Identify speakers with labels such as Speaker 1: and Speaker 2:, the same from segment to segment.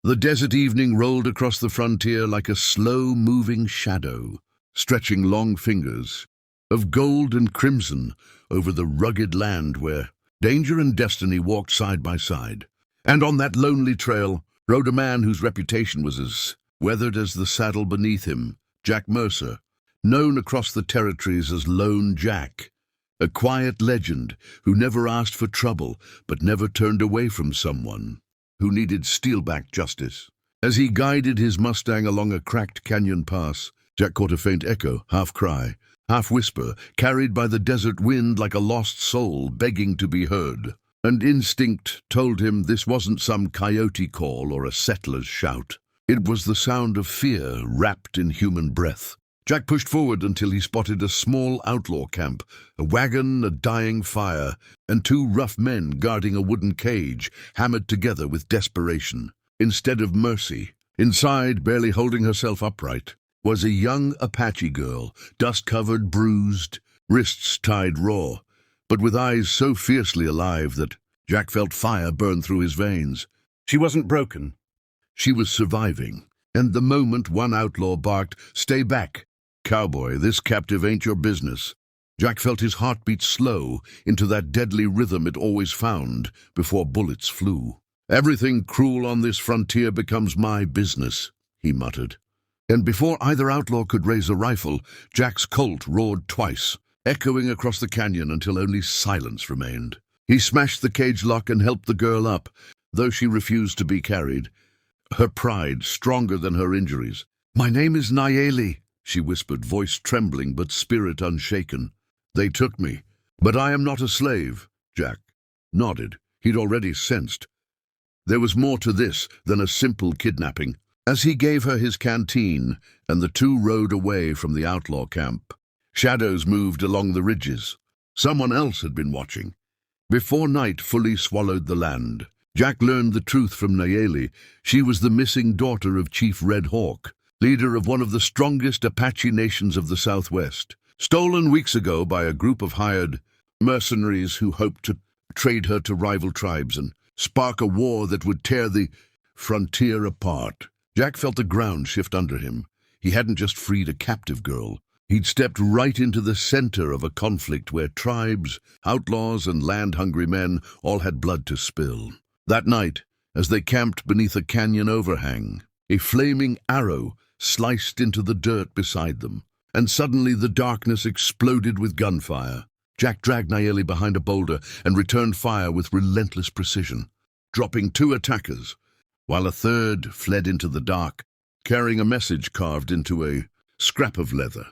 Speaker 1: The desert evening rolled across the frontier like a slow-moving shadow, stretching long fingers of gold and crimson over the rugged land where danger and destiny walked side by side. And on that lonely trail rode a man whose reputation was as weathered as the saddle beneath him, Jack Mercer, known across the territories as Lone Jack, a quiet legend who never asked for trouble but never turned away from someone who needed steel-backed justice. As he guided his Mustang along a cracked canyon pass, Jack caught a faint echo, half cry, half whisper, carried by the desert wind like a lost soul begging to be heard. And instinct told him this wasn't some coyote call or a settler's shout. It was the sound of fear wrapped in human breath. Jack pushed forward until he spotted a small outlaw camp, a wagon, a dying fire, and two rough men guarding a wooden cage, hammered together with desperation. Instead of mercy, inside, barely holding herself upright, was a young Apache girl, dust-covered, bruised, wrists tied raw, but with eyes so fiercely alive that Jack felt fire burn through his veins. She wasn't broken. She was surviving. And the moment one outlaw barked, "Stay back, Cowboy, this captive ain't your business," Jack felt his heartbeat slow into that deadly rhythm it always found before bullets flew. "Everything cruel on this frontier becomes my business," he muttered. And before either outlaw could raise a rifle, Jack's Colt roared twice, echoing across the canyon until only silence remained. He smashed the cage lock and helped the girl up, though she refused to be carried, her pride stronger than her injuries. "My name is Nayeli," she whispered, voice trembling but spirit unshaken. "They took me, but I am not a slave." Jack nodded. He'd already sensed there was more to this than a simple kidnapping. As he gave her his canteen and the two rode away from the outlaw camp, shadows moved along the ridges. Someone else had been watching. Before night fully swallowed the land, Jack learned the truth from Nayeli. She was the missing daughter of Chief Red Hawk, leader of one of the strongest Apache nations of the Southwest, stolen weeks ago by a group of hired mercenaries who hoped to trade her to rival tribes and spark a war that would tear the frontier apart. Jack felt the ground shift under him. He hadn't just freed a captive girl. He'd stepped right into the center of a conflict where tribes, outlaws, and land-hungry men all had blood to spill. That night, as they camped beneath a canyon overhang, a flaming arrow sliced into the dirt beside them, and suddenly the darkness exploded with gunfire. Jack dragged Nayeli behind a boulder and returned fire with relentless precision, dropping two attackers, while a third fled into the dark, carrying a message carved into a scrap of leather.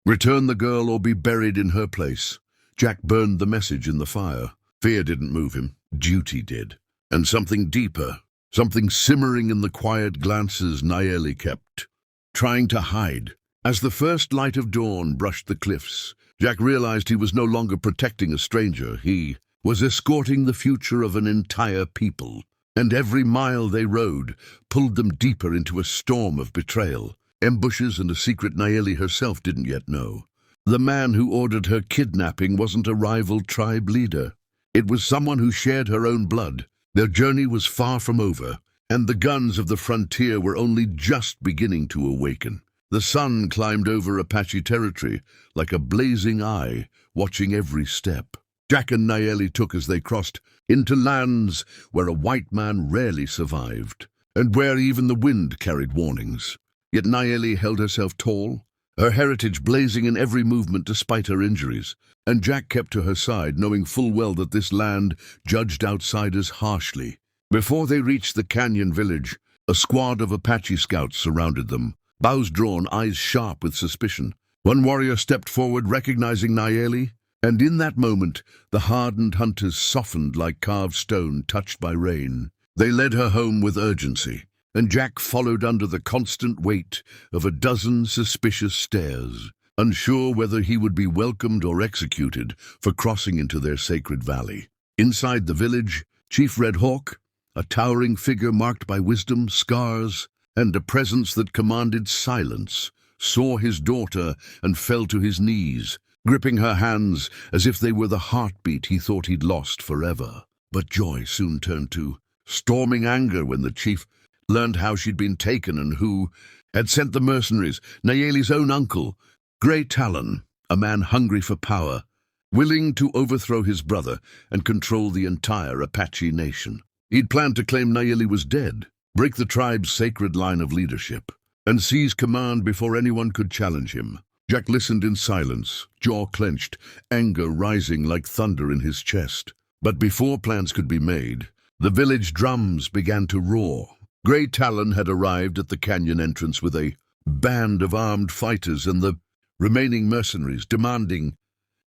Speaker 1: "Return the girl or be buried in her place." Jack burned the message in the fire. Fear didn't move him. Duty did. And something deeper, something simmering in the quiet glances Nayeli kept, trying to hide. As the first light of dawn brushed the cliffs, Jack realized he was no longer protecting a stranger. He was escorting the future of an entire people. And every mile they rode pulled them deeper into a storm of betrayal, ambushes, and a secret Nayeli herself didn't yet know. The man who ordered her kidnapping wasn't a rival tribe leader. It was someone who shared her own blood. Their journey was far from over, and the guns of the frontier were only just beginning to awaken. The sun climbed over Apache territory like a blazing eye, watching every step. Jack and Nayeli took as they crossed into lands where a white man rarely survived, and where even the wind carried warnings. Yet Nayeli held herself tall, her heritage blazing in every movement despite her injuries, and Jack kept to her side, knowing full well that this land judged outsiders harshly. Before they reached the canyon village, a squad of Apache scouts surrounded them, bows drawn, eyes sharp with suspicion. One warrior stepped forward, recognizing Nayeli, and in that moment, the hardened hunters softened like carved stone touched by rain. They led her home with urgency, and Jack followed under the constant weight of a dozen suspicious stares, unsure whether he would be welcomed or executed for crossing into their sacred valley. Inside the village, Chief Red Hawk, a towering figure marked by wisdom, scars, and a presence that commanded silence, saw his daughter and fell to his knees, gripping her hands as if they were the heartbeat he thought he'd lost forever. But joy soon turned to storming anger when the chief learned how she'd been taken and who had sent the mercenaries, Nayeli's own uncle, Grey Talon, a man hungry for power, willing to overthrow his brother and control the entire Apache nation. He'd planned to claim Nayeli was dead, break the tribe's sacred line of leadership, and seize command before anyone could challenge him. Jack listened in silence, jaw clenched, anger rising like thunder in his chest. But before plans could be made, the village drums began to roar. Grey Talon had arrived at the canyon entrance with a band of armed fighters and the remaining mercenaries, demanding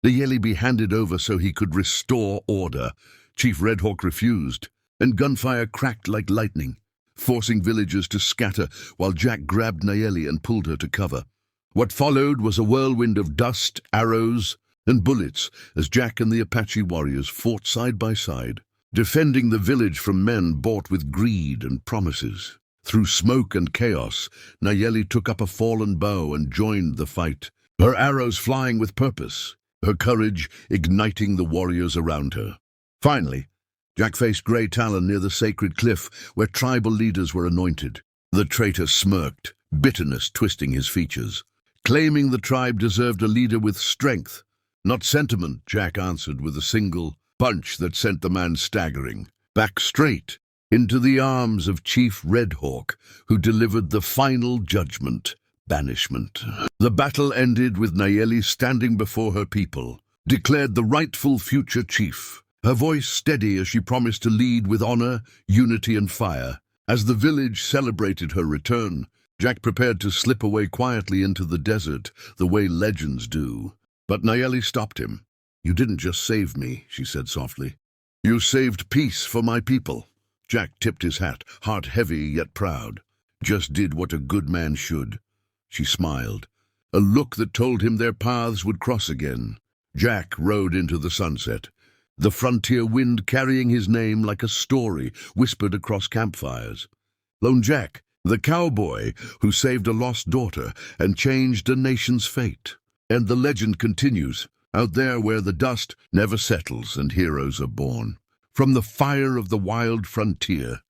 Speaker 1: Nayeli be handed over so he could restore order. Chief Redhawk refused, and gunfire cracked like lightning, forcing villagers to scatter while Jack grabbed Nayeli and pulled her to cover. What followed was a whirlwind of dust, arrows, and bullets as Jack and the Apache warriors fought side by side, defending the village from men bought with greed and promises. Through smoke and chaos, Nayeli took up a fallen bow and joined the fight, her arrows flying with purpose, her courage igniting the warriors around her. Finally, Jack faced Grey Talon near the sacred cliff where tribal leaders were anointed. The traitor smirked, bitterness twisting his features. Claiming the tribe deserved a leader with strength, not sentiment, Jack answered with a single punch that sent the man staggering, back straight into the arms of Chief Redhawk, who delivered the final judgment, banishment. The battle ended with Nayeli standing before her people, declared the rightful future chief, her voice steady as she promised to lead with honor, unity, and fire. As the village celebrated her return, Jack prepared to slip away quietly into the desert, the way legends do. But Nayeli stopped him. "You didn't just save me," she said softly. "You saved peace for my people." Jack tipped his hat, heart heavy yet proud. "Just did what a good man should." She smiled, a look that told him their paths would cross again. Jack rode into the sunset, the frontier wind carrying his name like a story whispered across campfires. Lone Jack, the cowboy who saved a lost daughter and changed a nation's fate. And the legend continues, out there where the dust never settles and heroes are born. From the fire of the wild frontier